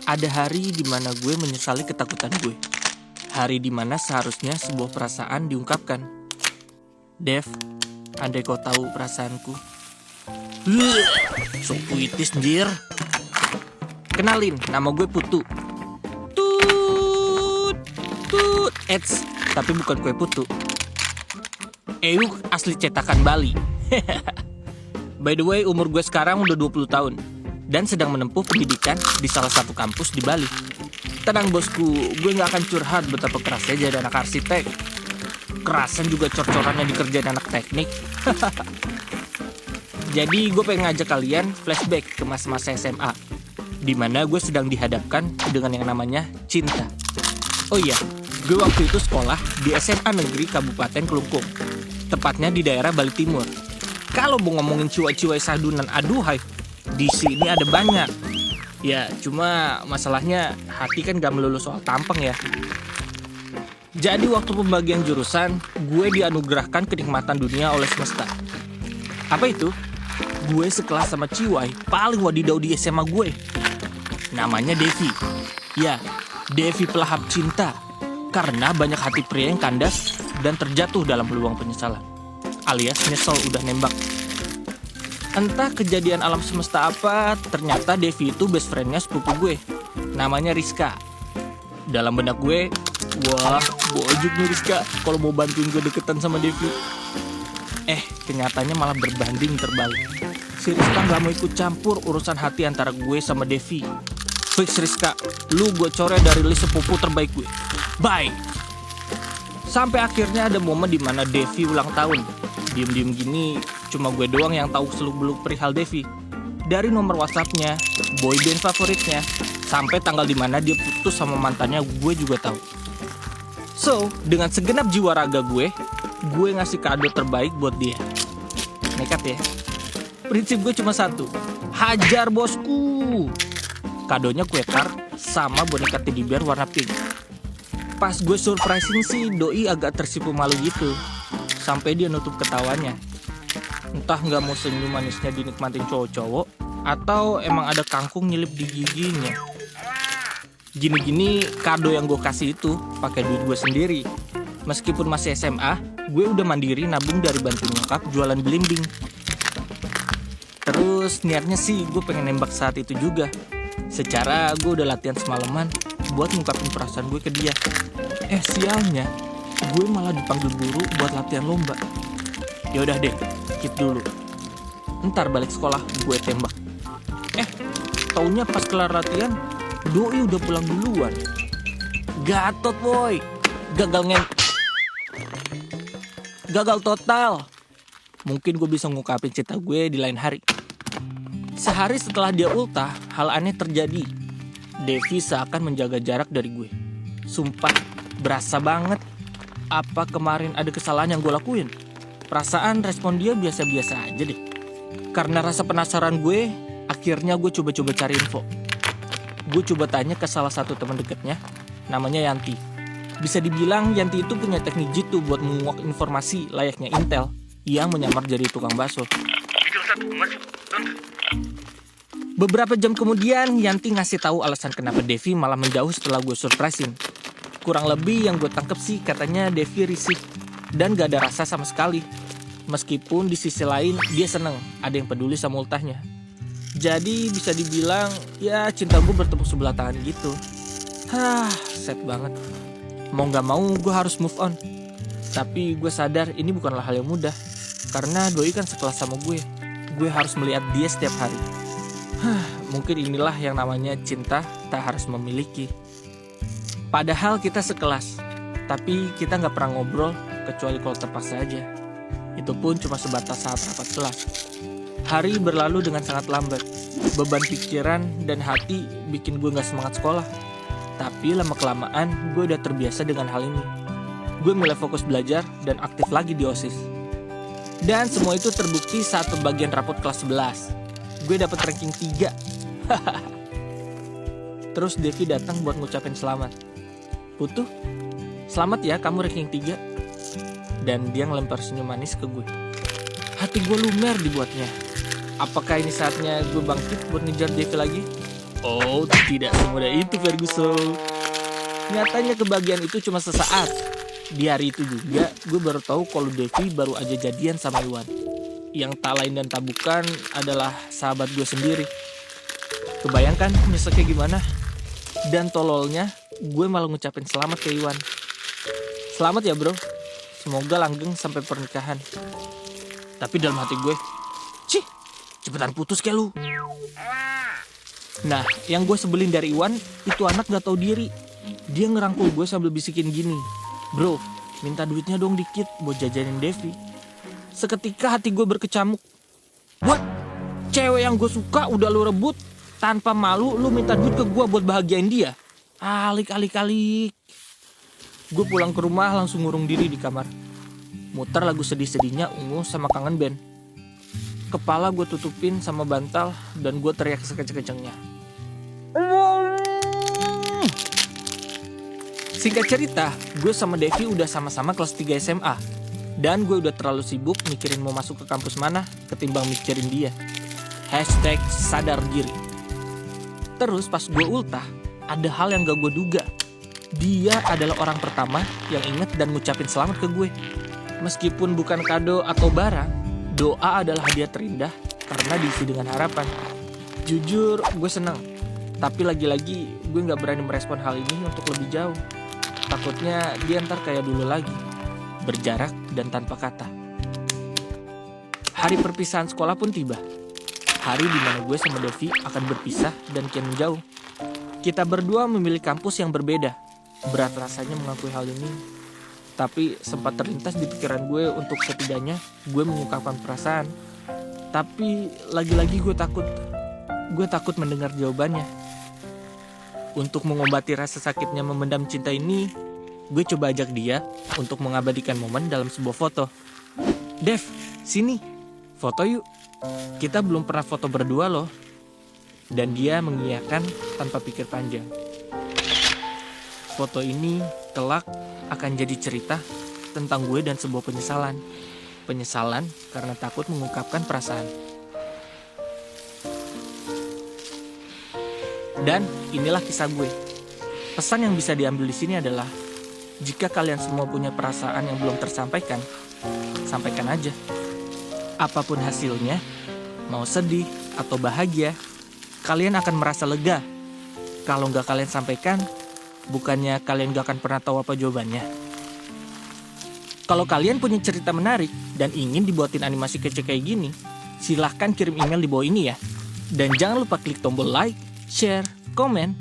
Ada hari dimana gue menyesali ketakutan gue. Hari dimana seharusnya sebuah perasaan diungkapkan. Dev, andai kau tahu perasaanku. So puitis anjir. Kenalin, nama gue Putu. Tut, tut, tapi bukan kue putu. Euk asli cetakan Bali. By the way, umur gue sekarang udah 20 tahun dan sedang menempuh pendidikan di salah satu kampus di Bali. Tenang bosku, gue gak akan curhat betapa kerasnya jadi anak arsitek. Kerasan juga cor-corannya dikerjain anak teknik. Jadi gue pengen ngajak kalian flashback ke masa-masa SMA, dimana gue sedang dihadapkan dengan yang namanya cinta. Oh iya, gue waktu itu sekolah di SMA Negeri Kabupaten Kelungkung, tepatnya di daerah Bali Timur. Kalau mau ngomongin ciwa-ciwa sadunan aduhai, di sini ada banyak. Ya, cuma masalahnya hati kan gak melulu soal tampang ya. Jadi waktu pembagian jurusan, gue dianugerahkan kenikmatan dunia oleh semesta. Apa itu? Gue sekelas sama ciwai paling wadidaw di SMA gue. Namanya Devi. Ya, Devi pelahap cinta. Karena banyak hati pria yang kandas dan terjatuh dalam lubang penyesalan. Alias nyesel udah nembak. Entah kejadian alam semesta apa, ternyata Devi itu best friendnya sepupu gue. Namanya Rizka. Dalam benak gue, wah, bojuk nih Rizka kalau mau bantuin gue deketan sama Devi. Kenyataannya malah berbanding terbalik. Si Rizka gak mau ikut campur urusan hati antara gue sama Devi. Fix Rizka, lu gue coret dari list sepupu terbaik gue. Bye. Sampai akhirnya ada momen dimana Devi ulang tahun. Diem-diem gini, cuma gue doang yang tahu seluk-beluk perihal Devi. Dari nomor WhatsAppnya, boyband favoritnya, sampai tanggal dimana dia putus sama mantannya gue juga tahu. So, dengan segenap jiwa raga gue ngasih kado terbaik buat dia. Nekat ya. Prinsip gue cuma satu, hajar bosku. Kadonya kue tart sama boneka teddy bear warna pink. Pas gue surprising sih, doi agak tersipu malu gitu. Sampai dia nutup ketawanya. Entah gak mau senyum manisnya dinikmatin cowok-cowok, atau emang ada kangkung nyelip di giginya. Gini-gini kado yang gue kasih itu pakai duit gue sendiri. Meskipun masih SMA, gue udah mandiri nabung dari bantu nyokap jualan belimbing. Terus niatnya sih gue pengen nembak saat itu juga. Secara gue udah latihan semalaman buat ngungkapin perasaan gue ke dia. Sialnya, gue malah dipanggil guru buat latihan lomba. Yaudah deh, keep dulu. Ntar balik sekolah gue tembak. Taunya pas kelar latihan, doi udah pulang duluan. Gatot boy, gagal total. Mungkin gue bisa ngungkapin cinta gue di lain hari. Sehari setelah dia ultah, hal aneh terjadi. Devi seakan menjaga jarak dari gue. Sumpah, berasa banget. Apa kemarin ada kesalahan yang gue lakuin? Perasaan respon dia biasa-biasa aja deh. Karena rasa penasaran gue, akhirnya gue coba-coba cari info. Gue coba tanya ke salah satu teman dekatnya, namanya Yanti. Bisa dibilang Yanti itu punya teknik jitu buat menguak informasi layaknya Intel yang menyamar jadi tukang bakso. Beberapa jam kemudian, Yanti ngasih tahu alasan kenapa Devi malah menjauh setelah gue surprisein. Kurang lebih yang gue tangkep sih katanya Devi risih dan gak ada rasa sama sekali. Meskipun di sisi lain dia seneng ada yang peduli sama ultahnya. Jadi bisa dibilang ya cinta gue bertepuk sebelah tangan gitu. Sad banget. Mau gak mau gue harus move on. Tapi gue sadar ini bukanlah hal yang mudah. Karena doi kan sekelas sama gue. Gue harus melihat dia setiap hari. Mungkin inilah yang namanya cinta tak harus memiliki. Padahal kita sekelas, tapi kita gak pernah ngobrol kecuali kalau terpaksa aja. Itu pun cuma sebatas saat rapat kelas. Hari berlalu dengan sangat lambat. Beban pikiran dan hati bikin gue gak semangat sekolah. Tapi lama-kelamaan gue udah terbiasa dengan hal ini. Gue mulai fokus belajar dan aktif lagi di OSIS. Dan semua itu terbukti saat pembagian rapot kelas 11. Gue dapet ranking 3. Terus Devi datang buat ngucapin selamat. Putu, selamat ya kamu ranking 3. Dan dia ngelempar senyum manis ke gue. Hati gue lumer dibuatnya. Apakah ini saatnya gue bangkit buat ngejar Devi lagi? Oh, tidak semudah itu Ferguson. Nyatanya kebahagiaan itu cuma sesaat. Di hari itu juga, gue baru tahu kalau Devi baru aja jadian sama Iwan. Yang tak lain dan tak bukan adalah sahabat gue sendiri. Kebayangkan nyeseknya gimana? Dan tololnya, gue malah ngucapin selamat ke Iwan. Selamat ya bro, semoga langgeng sampai pernikahan. Tapi dalam hati gue, cih, cepetan putus kayak lu. Nah, yang gue sebelin dari Iwan, itu anak gak tahu diri. Dia ngerangkul gue sambil bisikin gini, bro, minta duitnya dong dikit buat jajanin Devi. Seketika hati gue berkecamuk. What? Cewek yang gue suka udah lu rebut, tanpa malu lu minta duit ke gue buat bahagiain dia. Alik. Gue pulang ke rumah langsung ngurung diri di kamar. Muter lagu sedih-sedihnya Ungu sama Kangen Band. Kepala gue tutupin sama bantal dan gue teriak sekeceng-kencengnya. Singkat cerita, gue sama Devi udah sama-sama kelas 3 SMA. Dan gue udah terlalu sibuk mikirin mau masuk ke kampus mana ketimbang mikirin dia. #sadar diri. Terus pas gue ultah, ada hal yang gak gue duga. Dia adalah orang pertama yang inget dan ngucapin selamat ke gue. Meskipun bukan kado atau barang, doa adalah hadiah terindah karena diisi dengan harapan. Jujur, gue senang. Tapi lagi-lagi gue gak berani merespon hal ini untuk lebih jauh. Takutnya dia ntar kayak dulu lagi, berjarak dan tanpa kata. Hari perpisahan sekolah pun tiba. Hari dimana gue sama Devi akan berpisah dan kian menjauh. Kita berdua memilih kampus yang berbeda. Berat rasanya mengakui hal ini. Tapi sempat terlintas di pikiran gue untuk setidaknya gue mengungkapkan perasaan. Tapi lagi-lagi gue takut. Gue takut mendengar jawabannya. Untuk mengobati rasa sakitnya memendam cinta ini, gue coba ajak dia untuk mengabadikan momen dalam sebuah foto. Dev, sini, foto yuk. Kita belum pernah foto berdua loh. Dan dia mengiyakan tanpa pikir panjang. Foto ini kelak akan jadi cerita tentang gue dan sebuah penyesalan. Penyesalan karena takut mengungkapkan perasaan. Dan inilah kisah gue. Pesan yang bisa diambil di sini adalah, jika kalian semua punya perasaan yang belum tersampaikan, sampaikan aja. Apapun hasilnya, mau sedih atau bahagia, kalian akan merasa lega. Kalau nggak kalian sampaikan, bukannya kalian gak akan pernah tahu apa jawabannya. Kalau kalian punya cerita menarik dan ingin dibuatin animasi kece kayak gini, silahkan kirim email di bawah ini ya. Dan jangan lupa klik tombol like, share, komen,